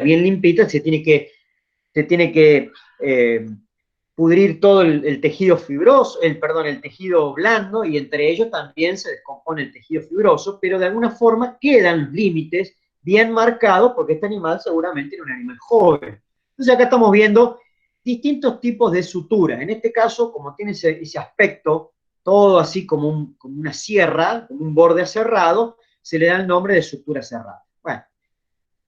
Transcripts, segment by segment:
bien limpita, se tiene que pudrir todo el tejido fibroso, el tejido blando, y entre ellos también se descompone el tejido fibroso, pero de alguna forma quedan los límites bien marcados, porque este animal seguramente era un animal joven. Entonces acá estamos viendo distintos tipos de suturas. En este caso, como tiene ese aspecto, todo así como una sierra, como un borde aserrado, se le da el nombre de sutura cerrada. Bueno,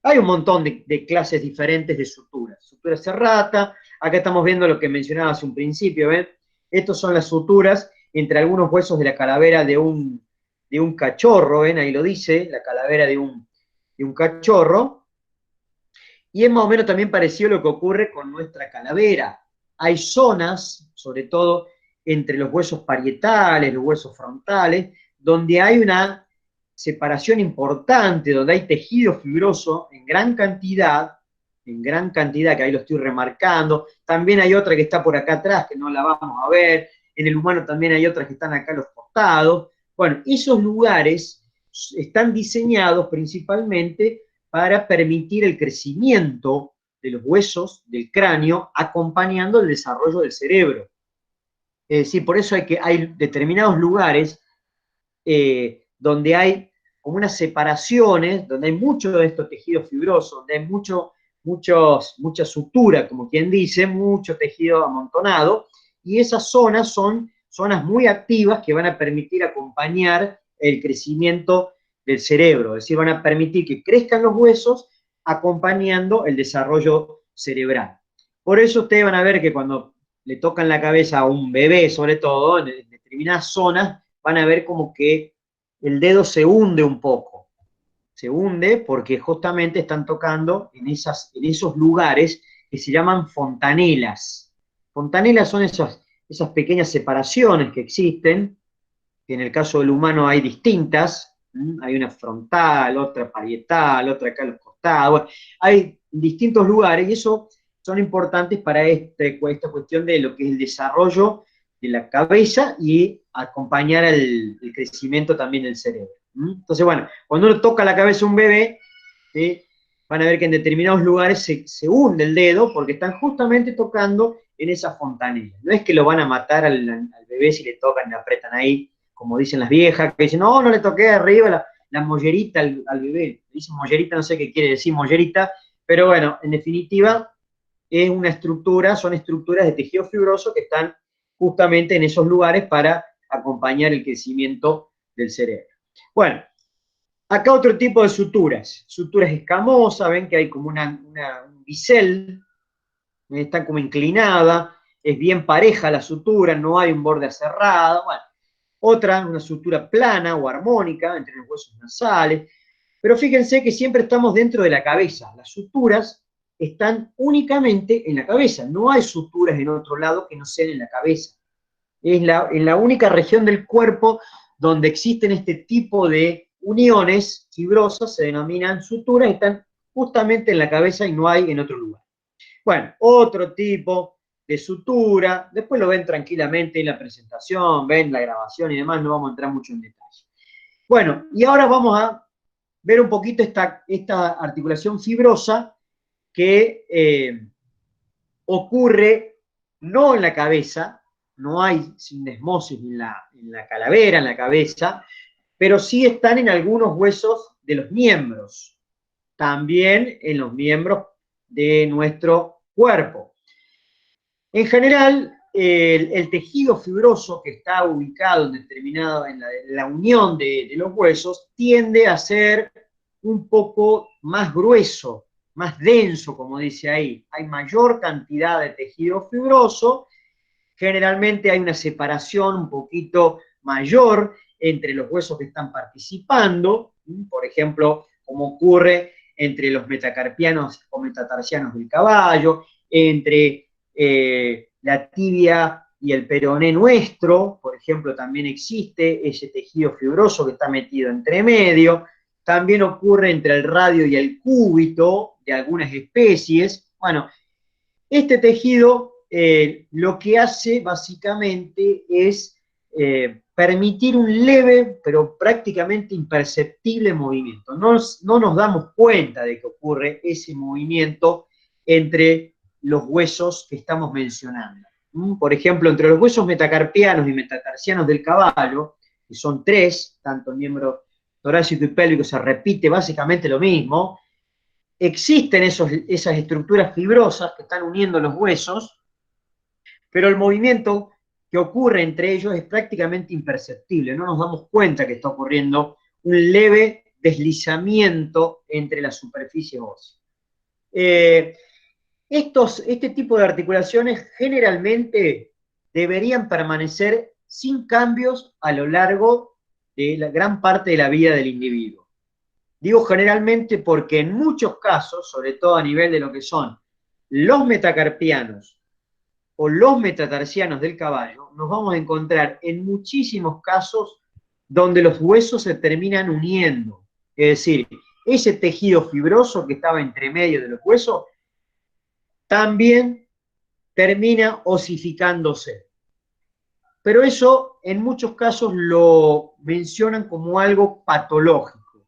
hay un montón de clases diferentes de suturas. Sutura serrata, acá estamos viendo lo que mencionaba hace un principio, ¿ven? Estas son las suturas entre algunos huesos de la calavera de un cachorro, ¿ven? Ahí lo dice, la calavera de un cachorro. Y es más o menos también parecido a lo que ocurre con nuestra calavera. Hay zonas, sobre todo entre los huesos parietales, los huesos frontales, donde hay una separación importante, donde hay tejido fibroso en gran cantidad, que ahí lo estoy remarcando. También hay otra que está por acá atrás, que no la vamos a ver. En el humano también hay otras que están acá a los costados. Bueno, esos lugares están diseñados principalmente para permitir el crecimiento de los huesos del cráneo, acompañando el desarrollo del cerebro. Es decir, por eso hay determinados lugares donde hay como unas separaciones, donde hay mucho de estos tejidos fibrosos, donde hay mucha sutura, como quien dice, mucho tejido amontonado, y esas zonas son zonas muy activas que van a permitir acompañar el crecimiento del cerebro, es decir, van a permitir que crezcan los huesos acompañando el desarrollo cerebral. Por eso ustedes van a ver que cuando le tocan la cabeza a un bebé, sobre todo, en determinadas zonas, van a ver como que el dedo se hunde un poco. Se hunde porque justamente están tocando en esos lugares que se llaman fontanelas. Fontanelas son esas pequeñas separaciones que existen, que en el caso del humano hay distintas, hay una frontal, otra parietal, otra acá a los costados, bueno, hay distintos lugares y eso son importantes para esta cuestión de lo que es el desarrollo de la cabeza y acompañar el crecimiento también del cerebro. Entonces, bueno, cuando uno toca la cabeza a un bebé, ¿sí? Van a ver que en determinados lugares se hunde el dedo porque están justamente tocando en esa fontanela. No es que lo van a matar al bebé si le tocan, le apretan ahí, como dicen las viejas, que dicen, no, no le toqué arriba la mollerita al bebé. Dicen mollerita, no sé qué quiere decir mollerita, pero bueno, en definitiva, es una estructura, son estructuras de tejido fibroso que están justamente en esos lugares para acompañar el crecimiento del cerebro. Bueno, acá otro tipo de suturas escamosas, ven que hay como un bisel, está como inclinada, es bien pareja la sutura, no hay un borde aserrado, bueno. Otra, una sutura plana o armónica entre los huesos nasales, pero fíjense que siempre estamos dentro de la cabeza, las suturas están únicamente en la cabeza, no hay suturas en otro lado que no sean en la cabeza. Es en la única región del cuerpo donde existen este tipo de uniones fibrosas, se denominan suturas, están justamente en la cabeza y no hay en otro lugar. Bueno, otro tipo de sutura, después lo ven tranquilamente en la presentación, ven la grabación y demás, no vamos a entrar mucho en detalle. Bueno, y ahora vamos a ver un poquito esta articulación fibrosa que ocurre no en la cabeza, no hay sinesmosis en la calavera, en la cabeza, pero sí están en algunos huesos de los miembros, también en los miembros de nuestro cuerpo. En general, el tejido fibroso que está ubicado determinado en la unión de los huesos tiende a ser un poco más grueso, más denso, como dice ahí. Hay mayor cantidad de tejido fibroso, generalmente hay una separación un poquito mayor entre los huesos que están participando, por ejemplo, como ocurre entre los metacarpianos o metatarsianos del caballo, entre la tibia y el peroné nuestro, por ejemplo, también existe ese tejido fibroso que está metido entre medio, también ocurre entre el radio y el cúbito de algunas especies. Bueno, este tejido lo que hace básicamente es permitir un leve, pero prácticamente imperceptible movimiento. No nos damos cuenta de que ocurre ese movimiento entre los huesos que estamos mencionando. Por ejemplo, entre los huesos metacarpianos y metatarsianos del caballo, que son tres, tanto el miembro torácico y pélvico se repite básicamente lo mismo, existen esas estructuras fibrosas que están uniendo los huesos, pero el movimiento que ocurre entre ellos es prácticamente imperceptible, no nos damos cuenta que está ocurriendo un leve deslizamiento entre las superficies óseas. Este tipo de articulaciones generalmente deberían permanecer sin cambios a lo largo de la gran parte de la vida del individuo. Digo generalmente porque en muchos casos, sobre todo a nivel de lo que son los metacarpianos o los metatarsianos del caballo, nos vamos a encontrar en muchísimos casos donde los huesos se terminan uniendo. Es decir, ese tejido fibroso que estaba entre medio de los huesos también termina osificándose. Pero eso en muchos casos lo mencionan como algo patológico,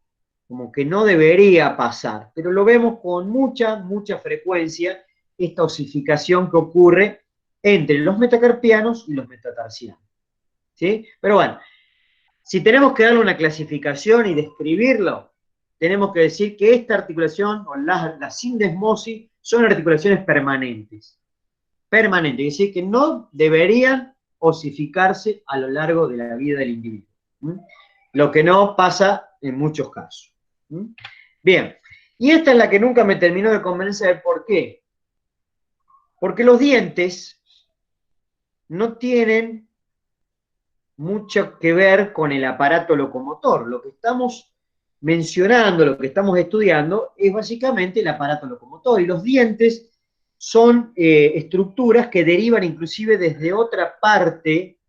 como que no debería pasar, pero lo vemos con mucha frecuencia, esta osificación que ocurre entre los metacarpianos y los metatarsianos. ¿Sí? Pero bueno, si tenemos que darle una clasificación y describirlo, tenemos que decir que esta articulación, o la sindesmosis, son articulaciones permanentes. Permanentes, es decir, que no deberían osificarse a lo largo de la vida del individuo. Lo que no pasa en muchos casos. Bien, y esta es la que nunca me terminó de convencer. ¿Por qué? Porque los dientes no tienen mucho que ver con el aparato locomotor. Lo que estamos mencionando, lo que estamos estudiando, es básicamente el aparato locomotor. Y los dientes son estructuras que derivan inclusive desde otra parte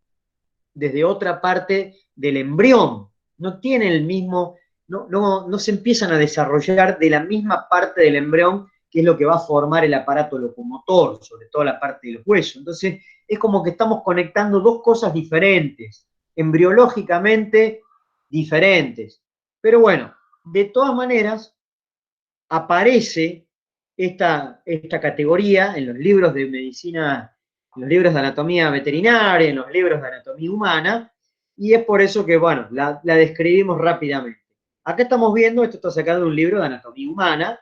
del embrión. No tienen el mismo, no se empiezan a desarrollar de la misma parte del embrión, que es lo que va a formar el aparato locomotor, sobre todo la parte de los huesos. Entonces, es como que estamos conectando dos cosas diferentes, embriológicamente diferentes. Pero bueno, de todas maneras, aparece esta categoría en los libros de medicina, en los libros de anatomía veterinaria, en los libros de anatomía humana, y es por eso que, bueno, la describimos rápidamente. Acá estamos viendo, esto está sacado de un libro de anatomía humana,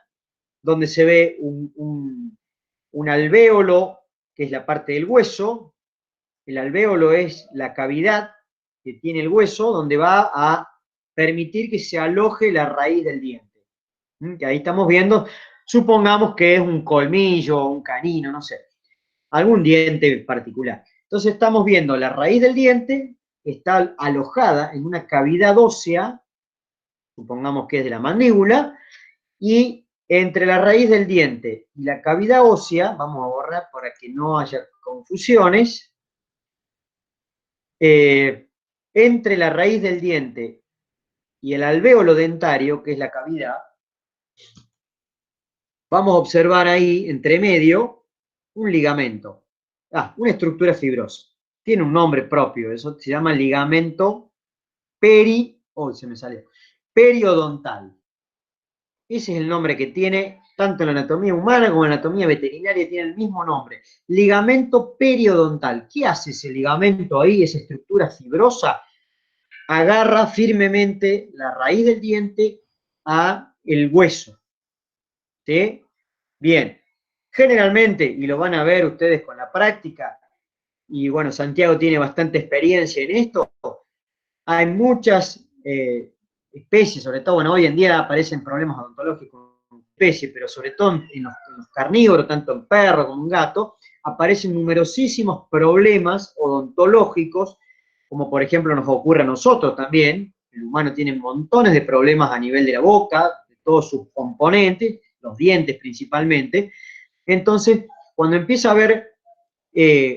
donde se ve un alvéolo, que es la parte del hueso. El alvéolo es la cavidad que tiene el hueso, donde va a permitir que se aloje la raíz del diente. Que ahí estamos viendo, supongamos que es un colmillo, un canino, no sé, algún diente particular. Entonces estamos viendo la raíz del diente, está alojada en una cavidad ósea, supongamos que es de la mandíbula, y entre la raíz del diente y la cavidad ósea, vamos a borrar para que no haya confusiones, entre la raíz del diente y el alvéolo dentario, que es la cavidad, vamos a observar ahí, entre medio, un ligamento. Una estructura fibrosa. Tiene un nombre propio, eso se llama ligamento periodontal. Ese es el nombre que tiene, tanto en la anatomía humana como en la anatomía veterinaria, tiene el mismo nombre. Ligamento periodontal. ¿Qué hace ese ligamento ahí, esa estructura fibrosa? Agarra firmemente la raíz del diente a el hueso. ¿Sí? Bien. Generalmente, y lo van a ver ustedes con la práctica, y bueno, Santiago tiene bastante experiencia en esto, hay muchas especies, sobre todo, bueno, hoy en día aparecen problemas odontológicos en especies, pero sobre todo en los carnívoros, tanto en perro como en gato, aparecen numerosísimos problemas odontológicos, como por ejemplo nos ocurre a nosotros también. El humano tiene montones de problemas a nivel de la boca, de todos sus componentes, los dientes principalmente. Entonces, cuando empieza a haber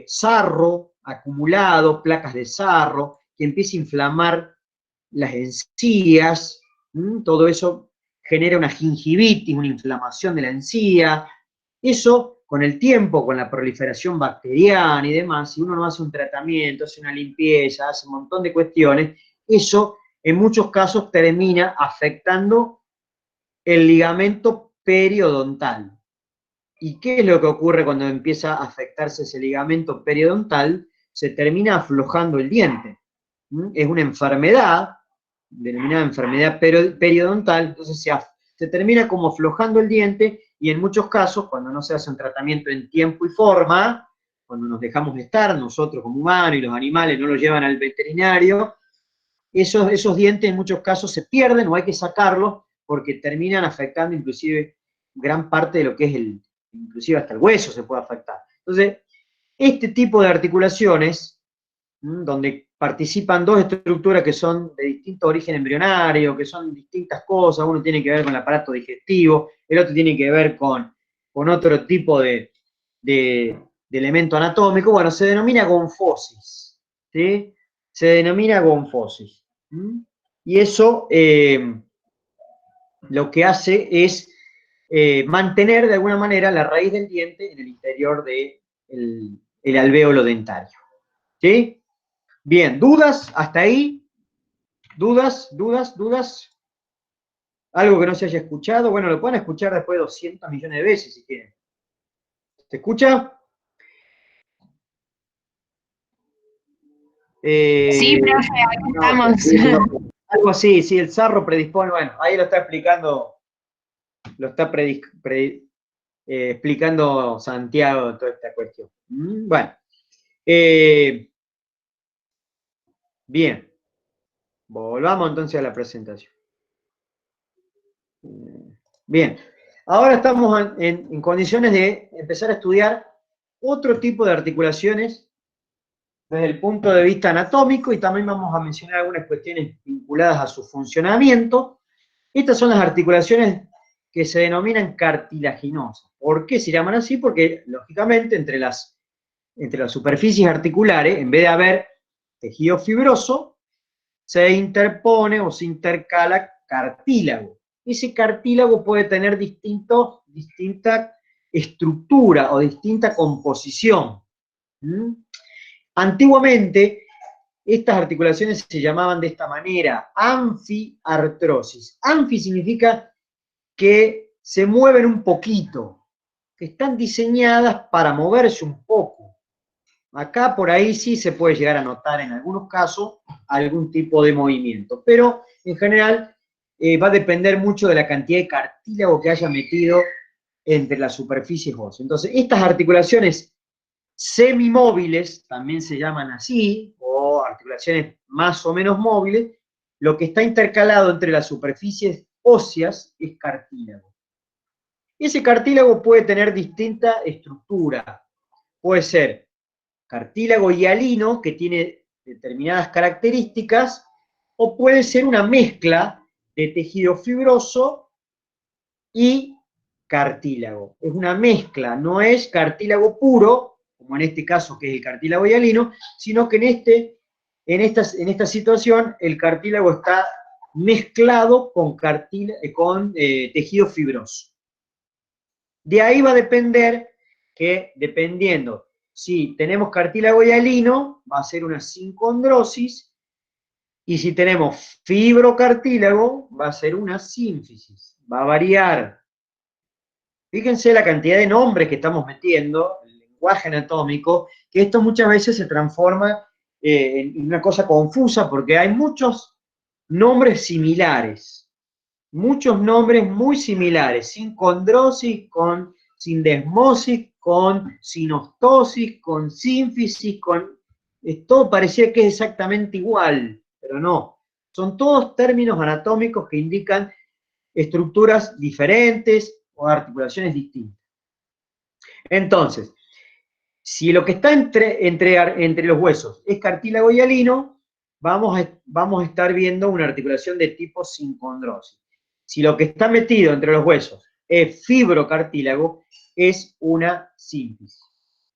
sarro acumulado, placas de sarro, que empieza a inflamar las encías, todo eso genera una gingivitis, una inflamación de la encía. Eso con el tiempo, con la proliferación bacteriana y demás, si uno no hace un tratamiento, hace una limpieza, hace un montón de cuestiones, eso en muchos casos termina afectando el ligamento periodontal. ¿Y qué es lo que ocurre cuando empieza a afectarse ese ligamento periodontal? Se termina aflojando el diente. Es una enfermedad, denominada enfermedad periodontal, entonces se termina como aflojando el diente y en muchos casos, cuando no se hace un tratamiento en tiempo y forma, cuando nos dejamos estar nosotros como humanos y los animales no los llevan al veterinario, esos dientes en muchos casos se pierden o hay que sacarlos porque terminan afectando inclusive gran parte de lo que es inclusive hasta el hueso se puede afectar. Entonces, este tipo de articulaciones, donde participan dos estructuras que son de distinto origen embrionario, que son distintas cosas, uno tiene que ver con el aparato digestivo, el otro tiene que ver con otro tipo de elemento anatómico, bueno, se denomina gonfosis, ¿sí? Se denomina gonfosis. Y eso lo que hace es mantener de alguna manera la raíz del diente en el interior del alvéolo dentario. ¿Sí? Bien, ¿dudas hasta ahí? ¿Dudas? ¿Dudas? ¿Dudas? ¿Algo que no se haya escuchado? Bueno, lo pueden escuchar después de 200 millones de veces si quieren. ¿Se escucha? Sí, profe, acá No, estamos. algo así, sí, el zarro predispone, bueno, ahí lo está explicando, lo está explicando Santiago toda esta cuestión. Bueno, bien, volvamos entonces a la presentación. Bien, ahora estamos en condiciones de empezar a estudiar otro tipo de articulaciones desde el punto de vista anatómico y también vamos a mencionar algunas cuestiones vinculadas a su funcionamiento. Estas son las articulaciones que se denominan cartilaginosas. ¿Por qué se llaman así? Porque, lógicamente, entre las superficies articulares, en vez de haber tejido fibroso, se interpone o se intercala cartílago. Ese cartílago puede tener distinta estructura o distinta composición. Antiguamente, estas articulaciones se llamaban de esta manera, anfiartrosis. Anfi significa que se mueven un poquito, que están diseñadas para moverse un poco. Acá por ahí sí se puede llegar a notar en algunos casos algún tipo de movimiento, pero en general va a depender mucho de la cantidad de cartílago que haya metido entre las superficies óseas. Entonces, estas articulaciones semimóviles, también se llaman así, o articulaciones más o menos móviles, lo que está intercalado entre las superficies óseas es cartílago. Ese cartílago puede tener distinta estructura. Puede ser cartílago hialino, que tiene determinadas características, o puede ser una mezcla de tejido fibroso y cartílago. Es una mezcla, no es cartílago puro, como en este caso que es el cartílago hialino, sino que en esta situación el cartílago está mezclado con tejido fibroso. De ahí va a depender que, dependiendo, si tenemos cartílago hialino, va a ser una sincondrosis, y si tenemos fibrocartílago, va a ser una sínfisis. Va a variar. Fíjense la cantidad de nombres que estamos metiendo, el lenguaje anatómico, que esto muchas veces se transforma en una cosa confusa porque hay muchos nombres similares, muchos nombres muy similares, sincondrosis, con sindesmosis, con sinostosis, con sínfisis, todo parecía que es exactamente igual, pero no. Son todos términos anatómicos que indican estructuras diferentes o articulaciones distintas. Entonces, si lo que está entre los huesos es cartílago hialino, vamos a estar viendo una articulación de tipo sincondrosis. Si lo que está metido entre los huesos es fibrocartílago, es una sínfisis.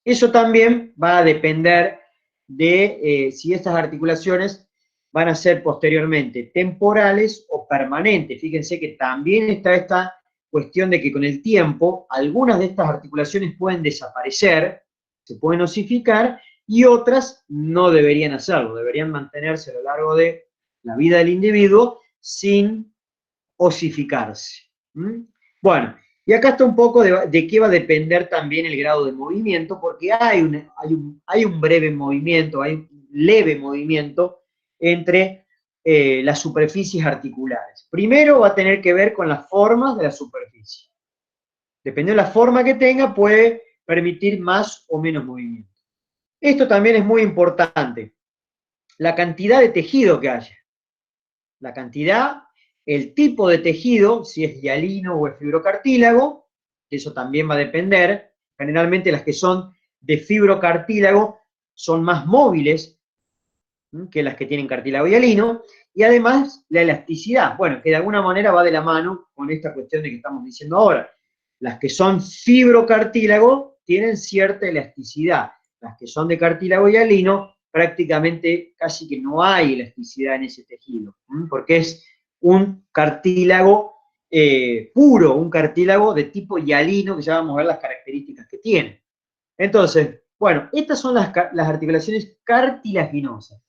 Eso también va a depender de si estas articulaciones van a ser posteriormente temporales o permanentes. Fíjense que también está esta cuestión de que con el tiempo algunas de estas articulaciones pueden desaparecer, se pueden osificar, y otras no deberían hacerlo, deberían mantenerse a lo largo de la vida del individuo sin osificarse. ¿Mm? Bueno, y acá está un poco de qué va a depender también el grado de movimiento, porque hay un breve movimiento, hay un leve movimiento entre las superficies articulares. Primero va a tener que ver con las formas de la superficie. Dependiendo de la forma que tenga, puede permitir más o menos movimiento. Esto también es muy importante, la cantidad de tejido que haya. La cantidad, el tipo de tejido, si es hialino o es fibrocartílago, eso también va a depender. Generalmente las que son de fibrocartílago son más móviles que las que tienen cartílago hialino, y además la elasticidad, bueno, que de alguna manera va de la mano con esta cuestión de que estamos diciendo ahora. Las que son fibrocartílago tienen cierta elasticidad, las que son de cartílago hialino prácticamente casi que no hay elasticidad en ese tejido, porque es un cartílago puro, un cartílago de tipo hialino, que ya vamos a ver las características que tiene. Entonces, bueno, estas son las articulaciones cartilaginosas,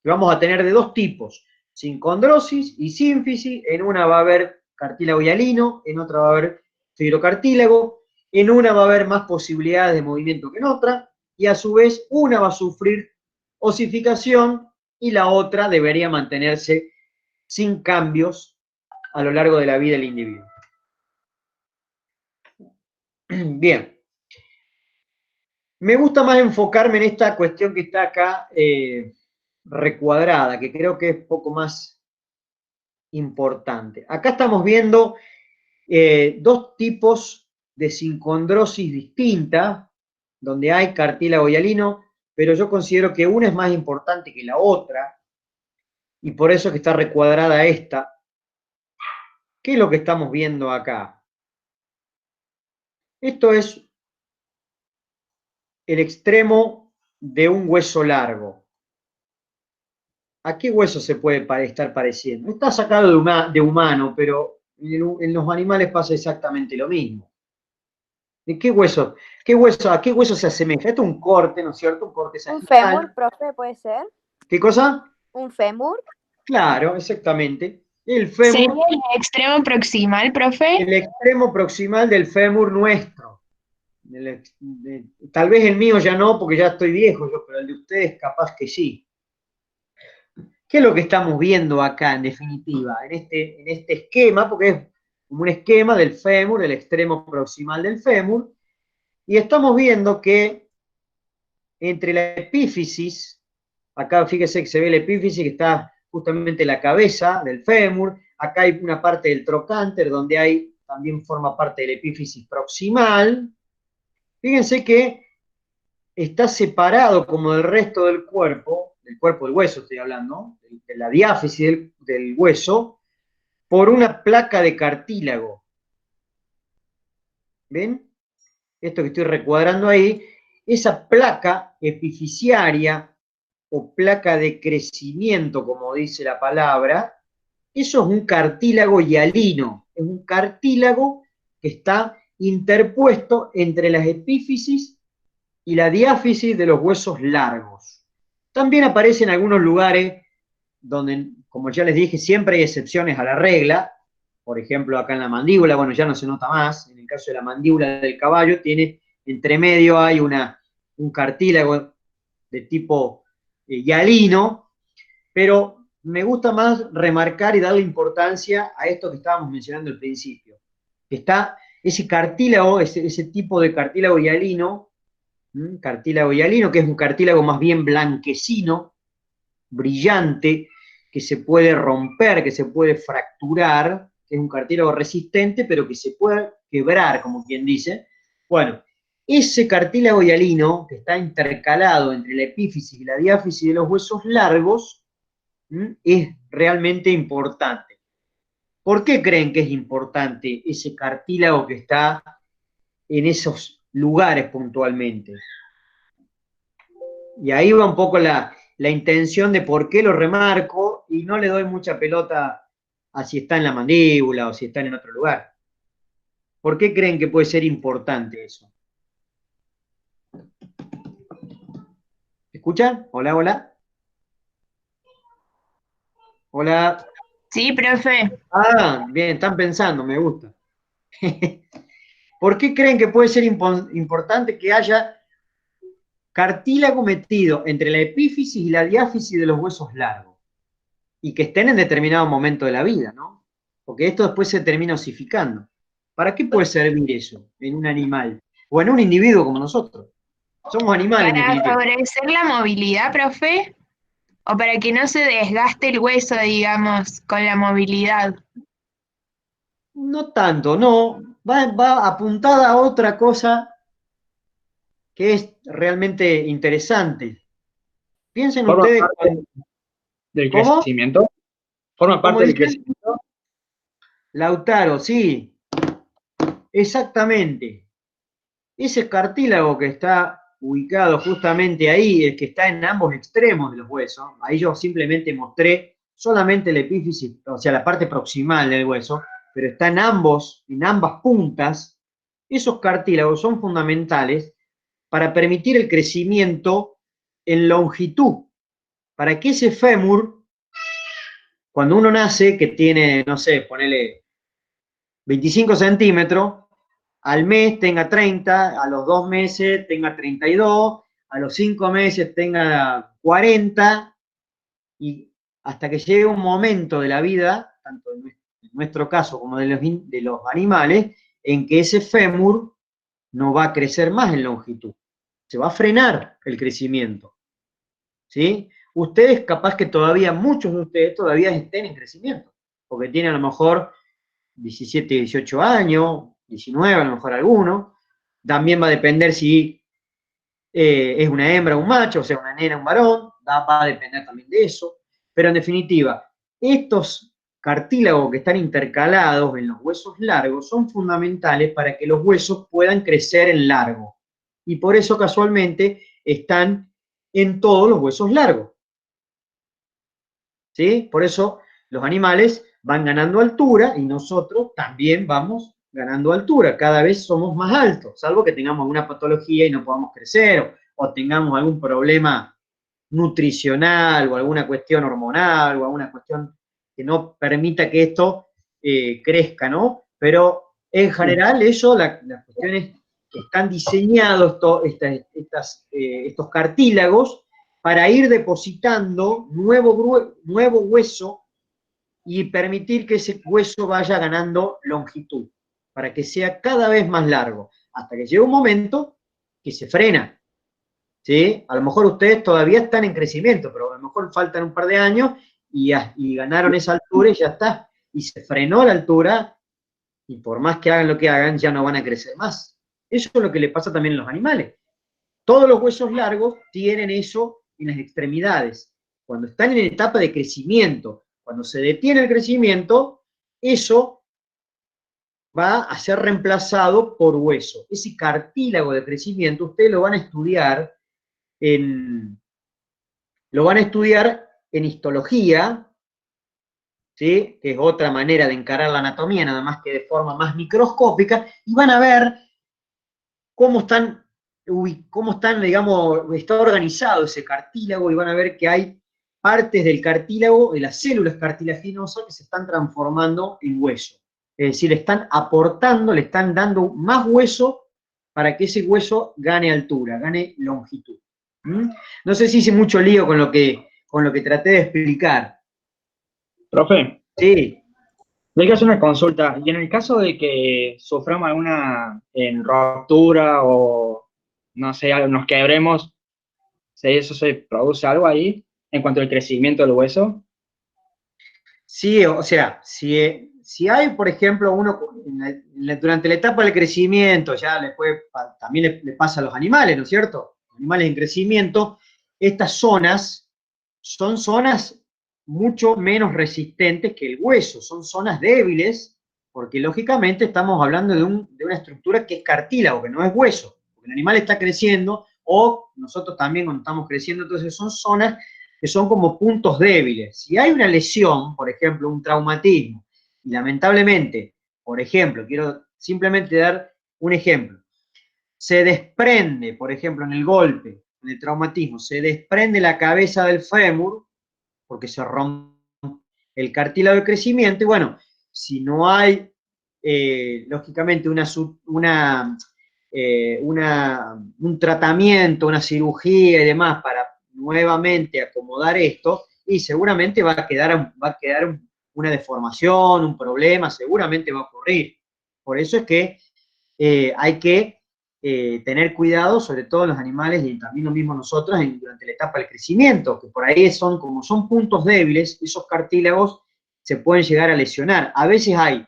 que vamos a tener de dos tipos, sincondrosis y sínfisis. En una va a haber cartílago hialino, en otra va a haber fibrocartílago, en una va a haber más posibilidades de movimiento que en otra, y a su vez una va a sufrir osificación y la otra debería mantenerse sin cambios a lo largo de la vida del individuo. Bien. Me gusta más enfocarme en esta cuestión que está acá recuadrada, que creo que es poco más importante. Acá estamos viendo dos tipos de sincondrosis distintas, donde hay cartílago hialino, pero yo considero que una es más importante que la otra, y por eso es que está recuadrada esta. ¿Qué es lo que estamos viendo acá? Esto es el extremo de un hueso largo. ¿A qué hueso se puede estar pareciendo? Está sacado de humano, pero en los animales pasa exactamente lo mismo. ¿De qué hueso? ¿A qué hueso se asemeja? Esto es un corte, ¿no es cierto? Un corte ¿Un fémur, sagital. profe, puede ser? ¿Qué cosa? ¿Un fémur? Claro, exactamente. El ¿Sería fémur, el extremo proximal, profe? el extremo proximal del fémur nuestro. Tal vez el mío ya no, porque ya estoy viejo yo, pero el de ustedes capaz que sí. ¿Qué es lo que estamos viendo acá, en definitiva? En este esquema, porque es como un esquema del fémur, el extremo proximal del fémur, y estamos viendo que entre la epífisis, acá fíjese que se ve la epífisis que está justamente en la cabeza del fémur, acá hay una parte del trocánter donde hay, también forma parte de la epífisis proximal. Fíjense que está separado como del resto del cuerpo del hueso estoy hablando, de la diáfisis del hueso, por una placa de cartílago. ¿Ven? Esto que estoy recuadrando ahí, esa placa epifisiaria o placa de crecimiento, como dice la palabra, eso es un cartílago hialino, es un cartílago que está interpuesto entre las epífisis y la diáfisis de los huesos largos. También aparece en algunos lugares donde, como ya les dije, siempre hay excepciones a la regla. Por ejemplo, acá en la mandíbula, bueno, ya no se nota más. En el caso de la mandíbula del caballo, tiene entre medio hay un cartílago de tipo hialino, pero me gusta más remarcar y darle importancia a esto que estábamos mencionando al principio. Está ese cartílago, ese tipo de cartílago hialino, que es un cartílago más bien blanquecino, brillante, que se puede romper, que se puede fracturar, que es un cartílago resistente, pero que se puede quebrar, como quien dice. Bueno, ese cartílago hialino, que está intercalado entre la epífisis y la diáfisis de los huesos largos, es realmente importante. ¿Por qué creen que es importante ese cartílago que está en esos lugares puntualmente? Y ahí va un poco la intención de por qué lo remarco y no le doy mucha pelota a si está en la mandíbula o si está en otro lugar. ¿Por qué creen que puede ser importante eso? ¿Escuchan? Hola, hola. Hola. Sí, profe. Ah, bien, están pensando, me gusta. ¿Por qué creen que puede ser importante que haya cartílago metido entre la epífisis y la diáfisis de los huesos largos? Y que estén en determinado momento de la vida, ¿no? Porque esto después se termina osificando. ¿Para qué puede servir eso en un animal? O en un individuo como nosotros. Somos animales, en ¿Para definitiva. favorecer la movilidad, profe? ¿O para que no se desgaste el hueso, digamos, con la movilidad? No tanto, no. Va apuntada a otra cosa que es realmente interesante. Piensen Forma ustedes, parte del ¿cómo? crecimiento. Forma ¿Cómo parte del dicen? crecimiento. Lautaro, sí, exactamente. Ese cartílago que está ubicado justamente ahí, el que está en ambos extremos de los huesos, ahí yo simplemente mostré solamente la epífisis, o sea, la parte proximal del hueso, pero está en ambas puntas. Esos cartílagos son fundamentales para permitir el crecimiento en longitud, para que ese fémur, cuando uno nace, que tiene, no sé, ponele 25 centímetros, al mes tenga 30, a los 2 meses tenga 32, a los 5 meses tenga 40, y hasta que llegue un momento de la vida, tanto en nuestro caso como de los animales, en que ese fémur no va a crecer más en longitud. Se va a frenar el crecimiento. ¿Sí? Ustedes, capaz que todavía, muchos de ustedes todavía estén en crecimiento, porque tienen a lo mejor 17, 18 años, 19 a lo mejor alguno. También va a depender si es una hembra o un macho, o sea, una nena o un varón, va a depender también de eso. Pero en definitiva, estos cartílagos que están intercalados en los huesos largos son fundamentales para que los huesos puedan crecer en largo. Y por eso casualmente están en todos los huesos largos. ¿Sí? Por eso los animales van ganando altura y nosotros también vamos ganando altura. Cada vez somos más altos, salvo que tengamos alguna patología y no podamos crecer o tengamos algún problema nutricional o alguna cuestión hormonal o alguna cuestión que no permita que esto crezca, ¿no? Pero en general eso, las cuestiones que están diseñados estos cartílagos para ir depositando nuevo hueso y permitir que ese hueso vaya ganando longitud, para que sea cada vez más largo, hasta que llega un momento que se frena. ¿Sí? A lo mejor ustedes todavía están en crecimiento, pero a lo mejor faltan un par de años y ganaron esa altura y ya está. Y se frenó la altura y por más que hagan lo que hagan, ya no van a crecer más. Eso es lo que le pasa también a los animales. Todos los huesos largos tienen eso en las extremidades. Cuando están en etapa de crecimiento, cuando se detiene el crecimiento, eso va a ser reemplazado por hueso. Ese cartílago de crecimiento, ustedes en, lo van a estudiar en histología, ¿sí? Que es otra manera de encarar la anatomía, nada más que de forma más microscópica, y van a ver cómo están, digamos, está organizado ese cartílago y van a ver que hay partes del cartílago, de las células cartilaginosas que se están transformando en hueso. Es decir, le están aportando, le están dando más hueso para que ese hueso gane altura, gane longitud. ¿Mm? No sé si hice mucho lío con lo que traté de explicar. Profe, Sí, hay que hacer una consulta. Y en el caso de que suframos alguna ruptura o, no sé, nos quebremos, ¿si eso se produce algo ahí en cuanto al crecimiento del hueso? sí, o sea, si hay, por ejemplo, uno durante la etapa del crecimiento, ya también le pasa a los animales, ¿no es cierto? Los animales en crecimiento, estas zonas son zonas mucho menos resistentes que el hueso, son zonas débiles, porque lógicamente estamos hablando de una estructura que es cartílago, que no es hueso, porque el animal está creciendo, o nosotros también cuando estamos creciendo, entonces son zonas que son como puntos débiles. Si hay una lesión, por ejemplo, un traumatismo, y lamentablemente, por ejemplo, quiero simplemente dar un ejemplo. Se desprende, por ejemplo, en el golpe, en el traumatismo, se desprende la cabeza del fémur, porque se rompe el cartílago de crecimiento, y bueno, si no hay, lógicamente, un tratamiento, una cirugía y demás para nuevamente acomodar esto, y seguramente va a quedar una deformación, un problema, seguramente va a ocurrir. Por eso es que hay que tener cuidado, sobre todo en los animales y también lo mismo nosotros durante la etapa del crecimiento, que por ahí como son puntos débiles, esos cartílagos se pueden llegar a lesionar. A veces hay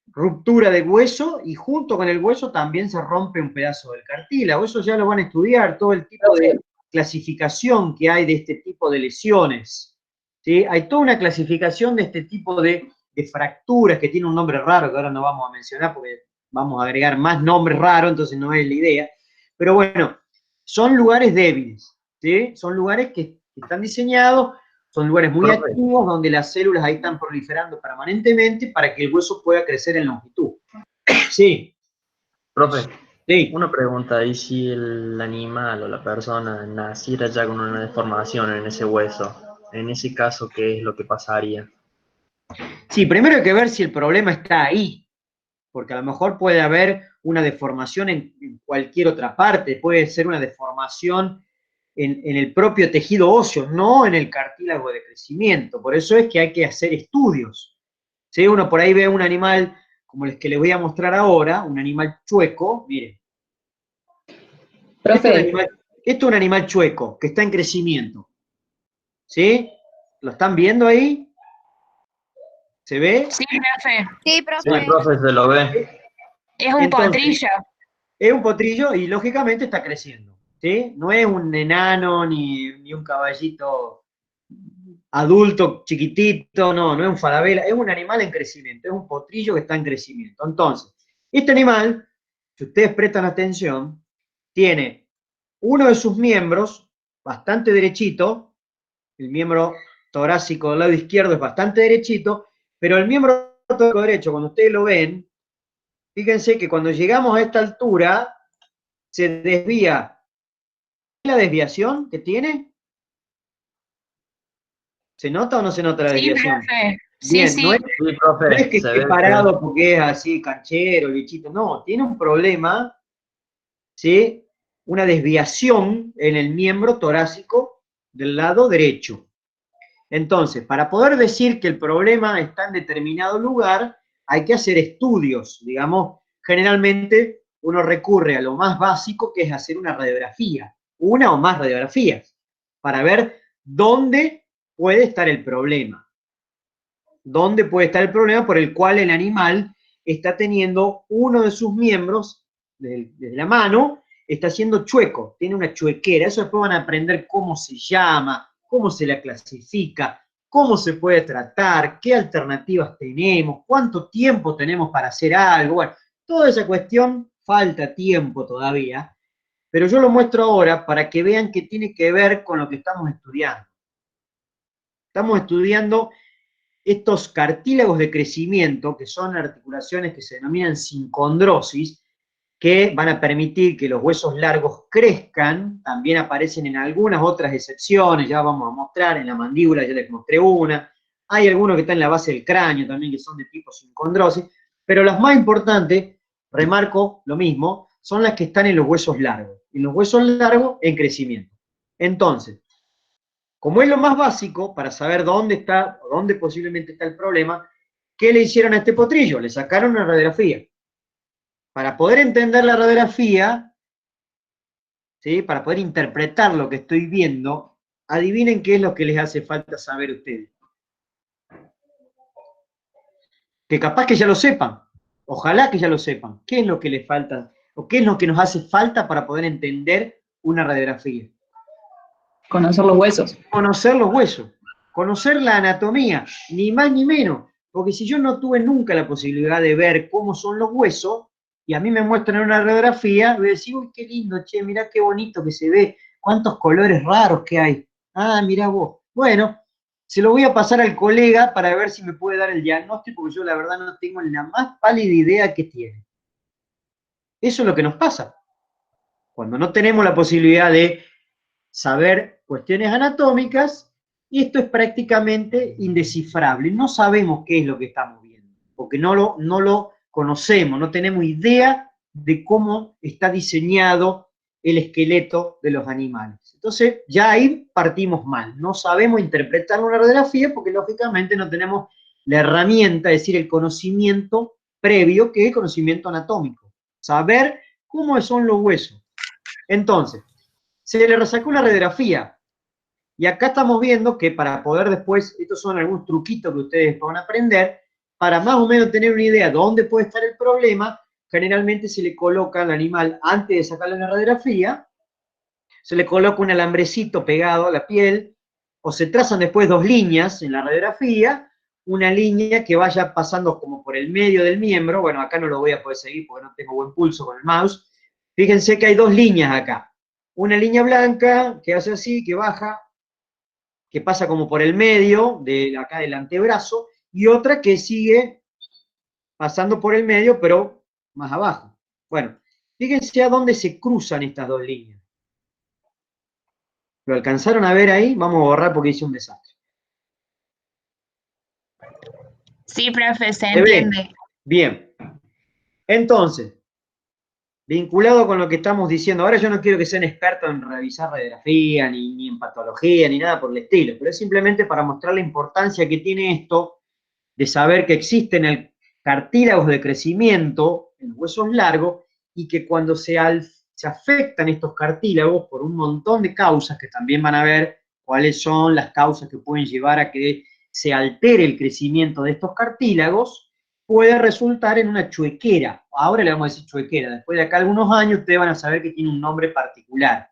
ruptura de hueso y junto con el hueso también se rompe un pedazo del cartílago. Eso ya lo van a estudiar, todo el tipo de clasificación que hay de este tipo de lesiones. ¿Sí? Hay toda una clasificación de este tipo de fracturas que tiene un nombre raro que ahora no vamos a mencionar porque vamos a agregar más nombres raros, entonces no es la idea. Pero bueno, son lugares débiles, ¿sí? Son lugares que están diseñados, son lugares muy activos donde las células ahí están proliferando permanentemente para que el hueso pueda crecer en longitud. Sí. Profe, sí. Una pregunta, ¿y si el animal o la persona naciera ya con una deformación en ese hueso? En ese caso, ¿qué es lo que pasaría? Sí, primero hay que ver si el problema está ahí, porque a lo mejor puede haber una deformación en cualquier otra parte, puede ser una deformación en el propio tejido óseo, no en el cartílago de crecimiento. Por eso es que hay que hacer estudios. ¿Sí? Uno por ahí ve un animal como el que les voy a mostrar ahora, un animal chueco, miren. Profe. Esto es un animal chueco que está en crecimiento. ¿Sí? ¿Lo están viendo ahí? ¿Se ve? Sí, profe. Sí, profe. Sí, profe, se lo ve. Es un potrillo. Es un potrillo y lógicamente está creciendo. ¿Sí? No es un enano ni un caballito adulto chiquitito, no es un falabella, es un animal en crecimiento, es un potrillo que está en crecimiento. Entonces, este animal, si ustedes prestan atención, tiene uno de sus miembros bastante derechito, el miembro torácico del lado izquierdo es bastante derechito, pero el miembro torácico derecho, cuando ustedes lo ven, fíjense que cuando llegamos a esta altura, se desvía. ¿La desviación que tiene? ¿Se nota o no se nota la desviación? Sí, profe. Bien, Sí. no es que esté parado ve. porque es así, canchero, bichito, no, tiene un problema, ¿sí? Una desviación en el miembro torácico del lado derecho. Entonces, para poder decir que el problema está en determinado lugar, hay que hacer estudios, digamos, generalmente uno recurre a lo más básico, que es hacer una radiografía, una o más radiografías, para ver dónde puede estar el problema. ¿Dónde puede estar el problema por el cual el animal está teniendo uno de sus miembros, desde la mano, está siendo chueco, tiene una chuequera? Eso después van a aprender cómo se llama, cómo se la clasifica, cómo se puede tratar, qué alternativas tenemos, cuánto tiempo tenemos para hacer algo. Bueno, toda esa cuestión falta tiempo todavía, pero yo lo muestro ahora para que vean que tiene que ver con lo que estamos estudiando. Estamos estudiando estos cartílagos de crecimiento, que son articulaciones que se denominan sincondrosis, que van a permitir que los huesos largos crezcan. También aparecen en algunas otras excepciones, ya vamos a mostrar, en la mandíbula ya les mostré una. Hay algunos que están en la base del cráneo también, que son de tipo sincondrosis, pero las más importantes, remarco lo mismo, son las que están en los huesos largos. En los huesos largos en crecimiento. Entonces, como es lo más básico para saber dónde está, dónde posiblemente está el problema, ¿qué le hicieron a este potrillo? Le sacaron una radiografía. Para poder entender la radiografía, ¿sí? Para poder interpretar lo que estoy viendo, adivinen qué es lo que les hace falta saber a ustedes. Que capaz que ya lo sepan. Ojalá que ya lo sepan. ¿Qué es lo que les falta? ¿O qué es lo que nos hace falta para poder entender una radiografía? Conocer los huesos. Conocer los huesos, conocer la anatomía, ni más ni menos. Porque si yo no tuve nunca la posibilidad de ver cómo son los huesos, y a mí me muestran una radiografía, voy a decir, uy, qué lindo, che, mirá qué bonito que se ve, cuántos colores raros que hay. Ah, mirá vos. Bueno, Se lo voy a pasar al colega para ver si me puede dar el diagnóstico, porque yo la verdad no tengo la más pálida idea que tiene. Eso es lo que nos pasa. Cuando no tenemos la posibilidad de saber cuestiones anatómicas, y esto es prácticamente indescifrable. No sabemos qué es lo que estamos viendo, porque no lo conocemos, no tenemos idea de cómo está diseñado el esqueleto de los animales. Entonces, ya ahí partimos mal. No sabemos interpretar una radiografía porque, lógicamente, no tenemos la herramienta, es decir, el conocimiento previo, que es el conocimiento anatómico. Saber cómo son los huesos. Entonces, se le resacó una radiografía. Y acá estamos viendo que para poder después, estos son algunos truquitos que ustedes van a aprender, para más o menos tener una idea de dónde puede estar el problema, generalmente se le coloca al animal, antes de sacarle una radiografía, se le coloca un alambrecito pegado a la piel, o se trazan después dos líneas en la radiografía, una línea que vaya pasando como por el medio del miembro, bueno, acá no lo voy a poder seguir porque no tengo buen pulso con el mouse, fíjense que hay dos líneas acá, una línea blanca que hace así, que baja, que pasa como por el medio de acá del antebrazo, y otra que sigue pasando por el medio, pero más abajo. Bueno, fíjense a dónde se cruzan estas dos líneas. ¿Lo alcanzaron a ver ahí? Vamos a borrar porque hice un desastre. Sí, profe, se ¿Se ve? entiende. Bien. Entonces, vinculado con lo que estamos diciendo, ahora yo no quiero que sean expertos en revisar radiografía, ni en patología, ni nada por el estilo, pero es simplemente para mostrar la importancia que tiene esto de saber que existen cartílagos de crecimiento en los huesos largos y que cuando se afectan estos cartílagos por un montón de causas, que también van a ver cuáles son las causas que pueden llevar a que se altere el crecimiento de estos cartílagos, puede resultar en una chuequera. Ahora le vamos a decir chuequera. Después de acá algunos años ustedes van a saber que tiene un nombre particular.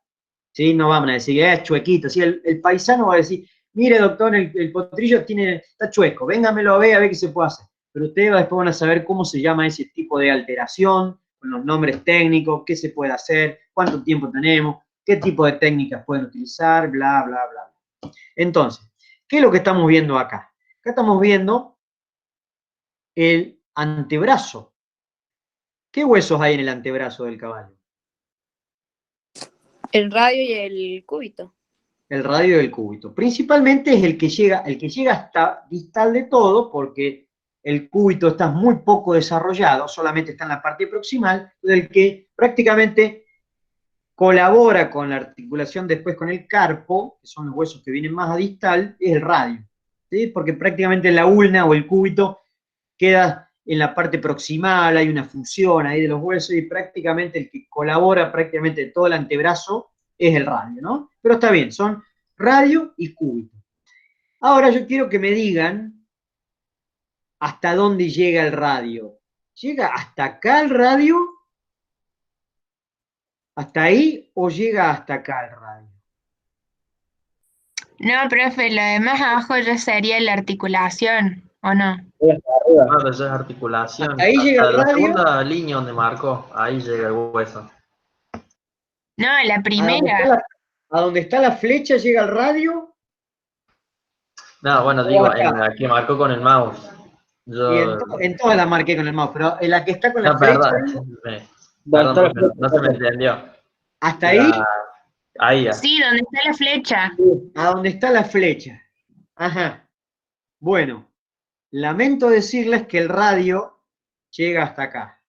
¿Sí? No van a decir, es chuequito. ¿Sí? El paisano va a decir, mire, doctor, el potrillo está chueco, véngamelo a ver qué se puede hacer. Pero ustedes después van a saber cómo se llama ese tipo de alteración, con los nombres técnicos, qué se puede hacer, cuánto tiempo tenemos, qué tipo de técnicas pueden utilizar, bla, bla, bla. Entonces, ¿qué es lo que estamos viendo acá? Acá estamos viendo el antebrazo. ¿Qué huesos hay en el antebrazo del caballo? El radio y el cúbito. El radio del cúbito. Principalmente es el que llega hasta distal de todo, porque el cúbito está muy poco desarrollado, solamente está en la parte proximal, del que prácticamente colabora con la articulación después con el carpo, que son los huesos que vienen más a distal, es el radio. ¿Sí? Porque prácticamente la ulna o el cúbito queda en la parte proximal, hay una fusión ahí de los huesos y prácticamente el que colabora prácticamente todo el antebrazo es el radio, ¿no? Pero está bien, son radio y cúbito. Ahora yo quiero que me digan hasta dónde llega el radio. ¿Llega hasta acá el radio? ¿Hasta ahí o llega hasta acá el radio? No, profe, lo de más abajo ya sería la articulación, ¿o no? Claro, eso es articulación. ¿Hasta ahí llega Hasta el la radio? segunda línea donde marcó, ahí llega el hueso. No, la ¿A primera. dónde está la flecha llega el radio? No, bueno, ¿O digo, acá? en la que marcó con el mouse. Y Yo, en todas las marqué con el mouse, pero en la que está con la no, flecha, perdón, profe, no se me entendió. ¿hasta ahí? Ahí, Sí, donde está la flecha. A dónde está la flecha. Ajá. Bueno, lamento decirles que el radio llega hasta acá.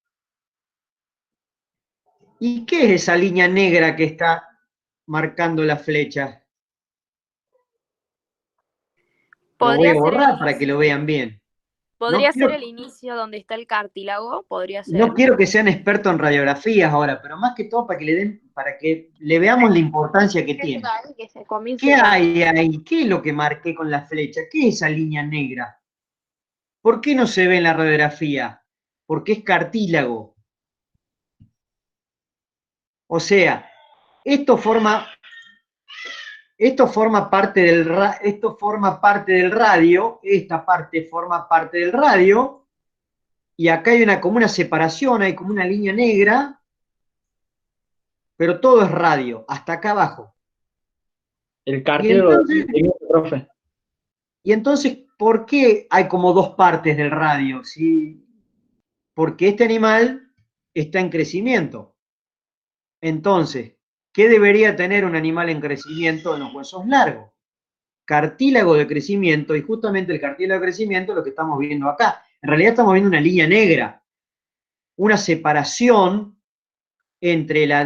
¿Y qué es esa línea negra que está marcando la flecha? Lo voy Podría a ser borrar para que lo vean bien. podría ser el inicio donde está el cartílago, podría ser. No quiero que sean expertos en radiografías ahora, pero más que todo para que le veamos la importancia que tiene. ¿Qué hay ahí? ¿Qué es lo que marqué con la flecha? ¿Qué es esa línea negra? ¿Por qué no se ve en la radiografía? Porque es cartílago. O sea, esto forma parte del radio, esta parte forma parte del radio, y acá hay como una separación, hay como una línea negra, pero todo es radio, hasta acá abajo. El cartílago, profe. Y entonces, ¿por qué hay como dos partes del radio? ¿Sí? Porque este animal está en crecimiento. Entonces, ¿qué debería tener un animal en crecimiento en los huesos largos? Cartílago de crecimiento, y justamente el cartílago de crecimiento es lo que estamos viendo acá. En realidad estamos viendo una línea negra, una separación entre la